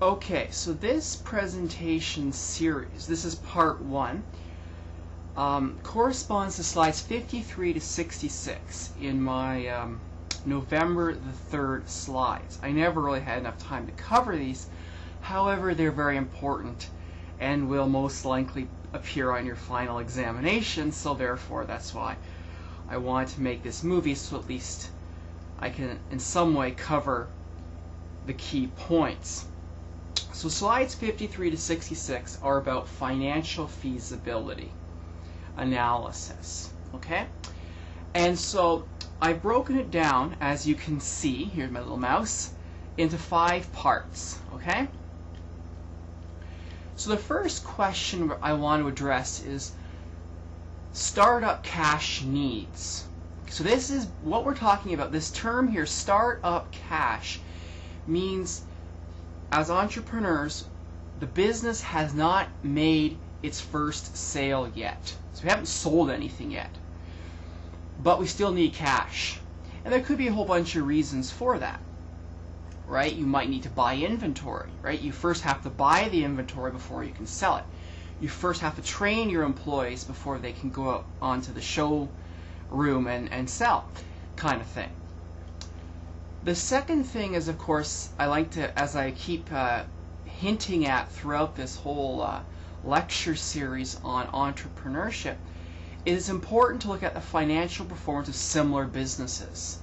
Okay, so this presentation series, this is part 1, corresponds to slides 53 to 66 in my November the 3rd slides. I never really had enough time to cover these, however they're very important and will most likely appear on your final examination, so therefore that's why I wanted to make this movie, so at least I can in some way cover the key points. So slides 53 to 66 are about financial feasibility analysis, okay? And so I've broken it down, as you can see, here's my little mouse, into 5 parts, okay? So the first question I want to address is startup cash needs. So this is what we're talking about. This term here, startup cash, means as entrepreneurs, the business has not made its first sale yet. So we haven't sold anything yet. But we still need cash. And there could be a whole bunch of reasons for that. Right? You might need to buy inventory. Right? You first have to buy the inventory before you can sell it. You first have to train your employees before they can go out onto the showroom and sell, kind of thing. The second thing is, of course, I like to, as I keep hinting at throughout this whole lecture series on entrepreneurship, it is important to look at the financial performance of similar businesses.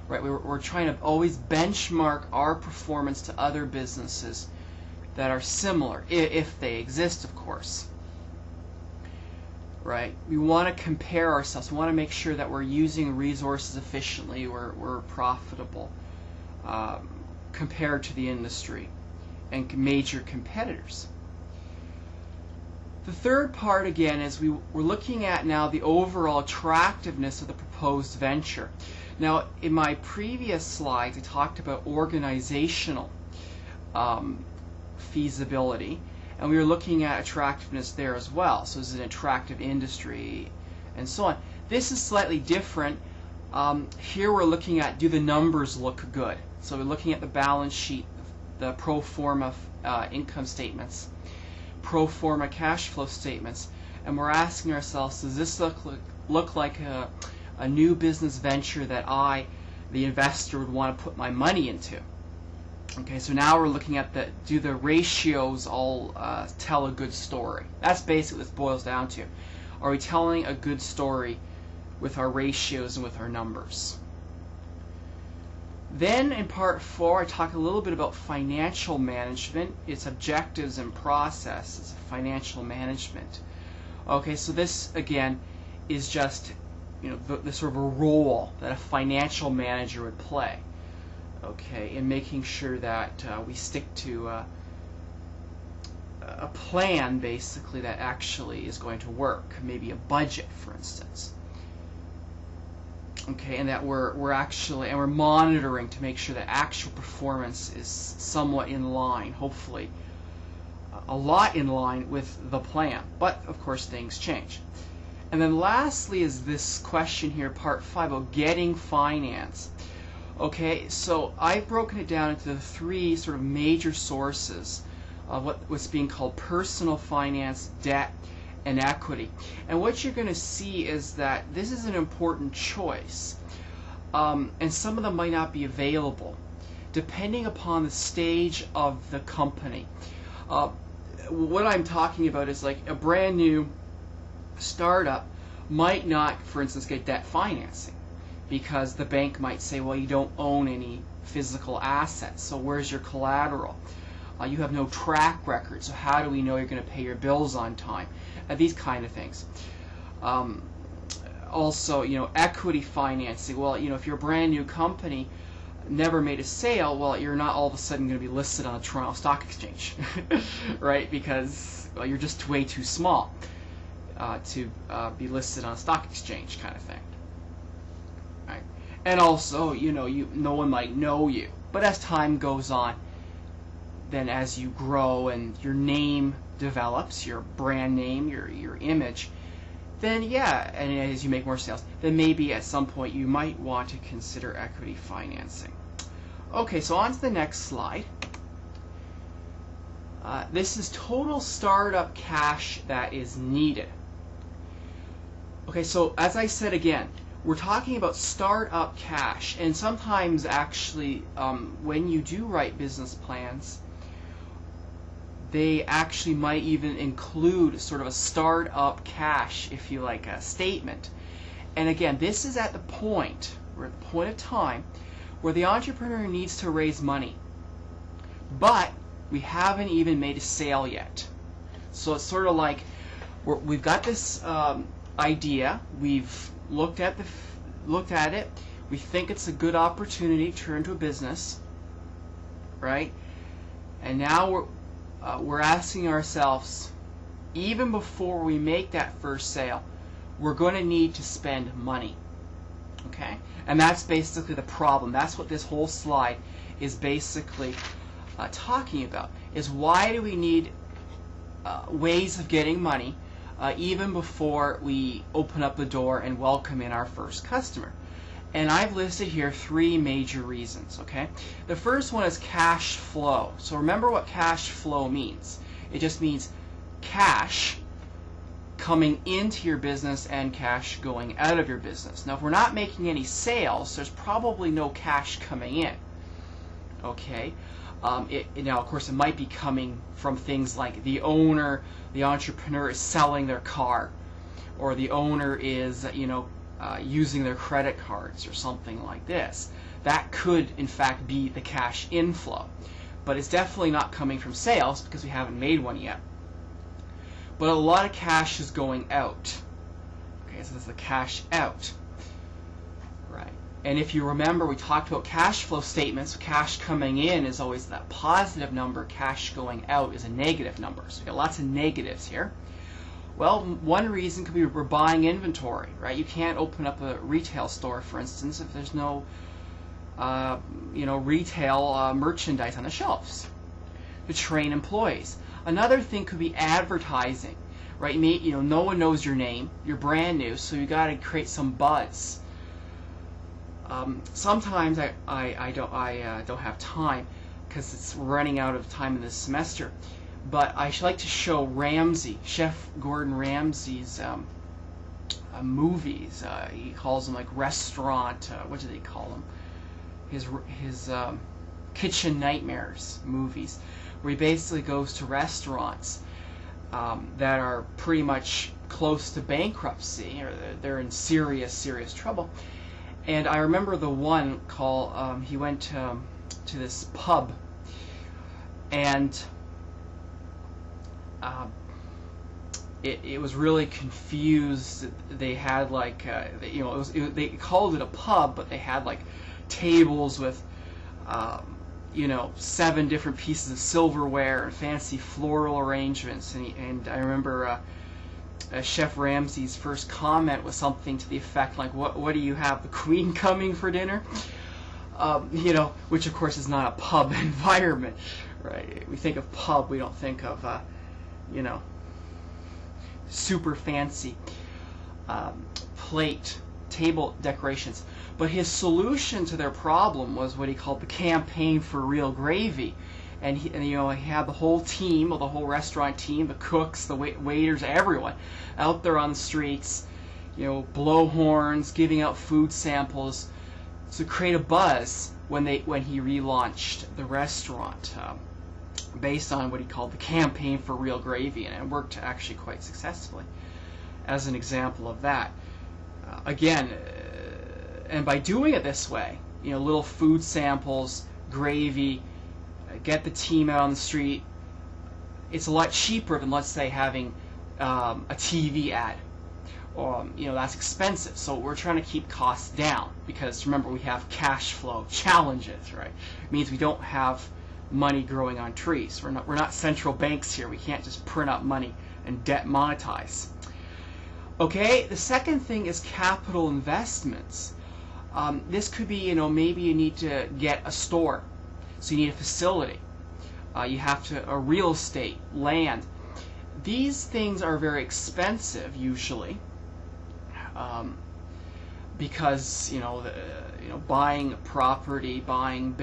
Right? We're trying to always benchmark our performance to other businesses that are similar, if they exist, of course. Right? We want to compare ourselves. We want to make sure that we're using resources efficiently, we're profitable compared to the industry and major competitors. The third part, again, is we're looking at now the overall attractiveness of the proposed venture. Now, in my previous slides, I talked about organizational feasibility, and we were looking at attractiveness there as well. So is it an attractive industry and so on. This is slightly different. Here we're looking at, do the numbers look good? So we're looking at the balance sheet, the pro forma income statements, pro forma cash flow statements, and we're asking ourselves, does this look like a new business venture that I, the investor, would want to put my money into? Okay, so now we're looking at do the ratios all tell a good story? That's basically what this boils down to. Are we telling a good story with our ratios and with our numbers? Then in part 4, I talk a little bit about financial management, its objectives and processes of financial management. Okay, so this again is just, you know, the sort of a role that a financial manager would play. Okay, in making sure that we stick to a plan, basically, that actually is going to work. Maybe a budget, for instance. Okay, and that we're monitoring to make sure that actual performance is somewhat in line, hopefully a lot in line with the plan. But of course things change. And then lastly is this question here, part 5, about getting finance. Okay, so I've broken it down into the 3 sort of major sources of what's being called personal finance, debt, and equity. And what you're going to see is that this is an important choice, and some of them might not be available depending upon the stage of the company. What I'm talking about is like a brand new startup might not, for instance, get debt financing because the bank might say, well, you don't own any physical assets, so where's your collateral? You have no track record, so how do we know you're going to pay your bills on time? These kind of things. Also, you know, equity financing. Well, you know, if you're a brand new company, never made a sale, well, you're not all of a sudden going to be listed on the Toronto Stock Exchange, right? Because, well, you're just way too small to be listed on a stock exchange, kind of thing. Right? And also, you know, no one might know you, but as time goes on, then as you grow and your name develops, your brand name, your image, then yeah, and as you make more sales, then maybe at some point you might want to consider equity financing. Okay, so on to the next slide. This is total startup cash that is needed. Okay, so as I said again, we're talking about startup cash, and sometimes actually when you do write business plans, they actually might even include sort of a startup cash, if you like, a statement. And again, this is at the point, we're at the point of time where the entrepreneur needs to raise money, but we haven't even made a sale yet. So it's sort of like we've got this idea, we've looked at it, we think it's a good opportunity to turn into a business, right? And now we're asking ourselves, even before we make that first sale, we're going to need to spend money. Okay? And that's basically the problem. That's what this whole slide is basically talking about, is why do we need ways of getting money even before we open up the door and welcome in our first customer. And I've listed here 3 major reasons. Okay, the first one is cash flow. So remember what cash flow means. It just means cash coming into your business and cash going out of your business. Now if we're not making any sales, there's probably no cash coming in. Okay, now of course it might be coming from things like the owner, the entrepreneur is selling their car, or the owner is using their credit cards or something like this. That could in fact be the cash inflow, but it's definitely not coming from sales because we haven't made one yet. But a lot of cash is going out. Okay, so this is the cash out. Right. And if you remember, we talked about cash flow statements. Cash coming in is always that positive number. Cash going out is a negative number. So we got lots of negatives here. Well, one reason could be we're buying inventory, right? You can't open up a retail store, for instance, if there's no retail merchandise on the shelves to train employees. Another thing could be advertising, right? No one knows your name, you're brand new, so you got to create some buzz. Sometimes I don't have time because it's running out of time in this semester, but I like to show Chef Gordon Ramsay's movies. He calls them like restaurant. What do they call them? His kitchen nightmares movies, where he basically goes to restaurants that are pretty much close to bankruptcy, or they're in serious trouble. And I remember the one called, he went to this pub, and it was really confused. They had like, they called it a pub, but they had like tables with 7 different pieces of silverware and fancy floral arrangements, and I remember Chef Ramsay's first comment was something to the effect like, what do you have, the Queen coming for dinner? Which of course is not a pub environment, right? We think of pub, we don't think of super fancy table decorations. But his solution to their problem was what he called the campaign for real gravy. And he had the whole team, the whole restaurant team, the cooks, the waiters, everyone out there on the streets, blow horns, giving out food samples to create a buzz when he relaunched the restaurant, based on what he called the campaign for real gravy, and it worked actually quite successfully as an example of that. Again, and by doing it this way, little food samples, gravy, get the team out on the street, it's a lot cheaper than, let's say, having a TV ad. That's expensive, so we're trying to keep costs down, because remember, we have cash flow challenges, right? It means we don't have money growing on trees. We're not central banks here. We can't just print up money and debt monetize. Okay, the second thing is capital investments. This could be, maybe you need to get a store, so you need a facility. You have a real estate, land. These things are very expensive usually, because buying property, buying buildings,